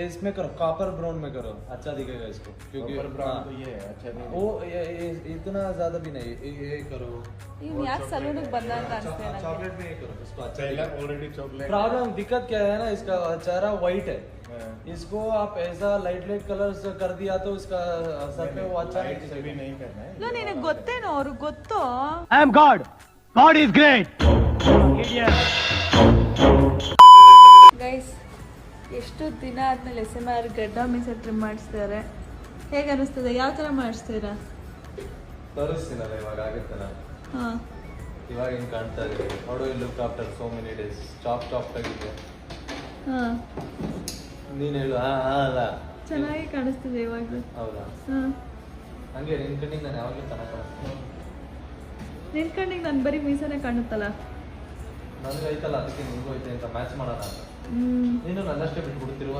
इसमें करो copper brown में करो, अच्छा दिखेगा इसको, क्योंकि ब्राउन तो ये है अच्छा नहीं वो इतना ज्यादा भी नहीं, ये करो। ಇವ್ ಯಾಕೆ ಸಲೂನಿಗೆ ಬಂದಾಗ ಅನ್ಸ್ತೇ ನನಗೆ चॉकलेट में ये करो, इसको अच्छा पहला ऑलरेडी चॉकलेट प्रॉब्लम दिक्कत क्या है ना, इसका चेहरा व्हाइट है, इसको आप ऐसा लाइट लाइट कलर कर दिया तो इसका सर पे वो अच्छा नहीं से भी नहीं करना है ಇಲ್ಲ ನಿನಗೆ ಗೊತ್ತೇನೋ ಅವ್ರಿಗೆ ಗೊತ್ತು I am God. God is great. Guys ಎಷ್ಟು ದಿನ ಆದ್ಮೇಲೆ SMR ಗಡ್ಡ ಮೀಸೆ ಟ್ರಿಮ್ ಮಾಡಿಸ್ತಾರೆ. ಹೇಗೆ ಅನಿಸ್ತದೆ? ಯಾವ ಥರ ಮಾಡಿಸ್ತೀರಾ? ತೋರಿಸ್ತೀನಲ್ಲ ಇವಾಗ ಆಗುತ್ತಲ್ಲ, ಹಾಂ ಇವಾಗ ಹಿಂಗೆ ಕಾಣ್ತಾ ಇದೆ. ನೋಡು, look after so many days chop ಆಗಿದೆ. ಹಾಂ ನೀನು ಹೇಳು. ಅಲ್ಲ ಚೆನ್ನಾಗಿ ಕಾಣಿಸ್ತಿದೆ ಇವಾಗ. ಹೌದಾ? ಹಾಂ ಹಂಗೆ ನಿನ್ ಕಣ್ಣಿಗೆ ನಾನು ಯಾವಾಗಲೂ ಚೆನ್ನಾಗಿ ಕಾಣಿಸ್ತೀನಿ. ನಿನ್ ಕಣ್ಣಿಗೆ ನಾನು ಬರೀ ಮೀಸೆನೇ ಕಾಣುತ್ತಲ್ಲ. ನನಗೆ ಐತಲ್ಲ, ಅದಕ್ಕೆ ನಿಮಗೂ ಐತೆ ಅಂತ ಮ್ಯಾಚ್ ಮಾಡೋಣ ಅಂತ. ಹ್ಞೂ ನೀನು ನನ್ನಷ್ಟೇ ಬಿಟ್ಬಿಡ್ತಿರುವ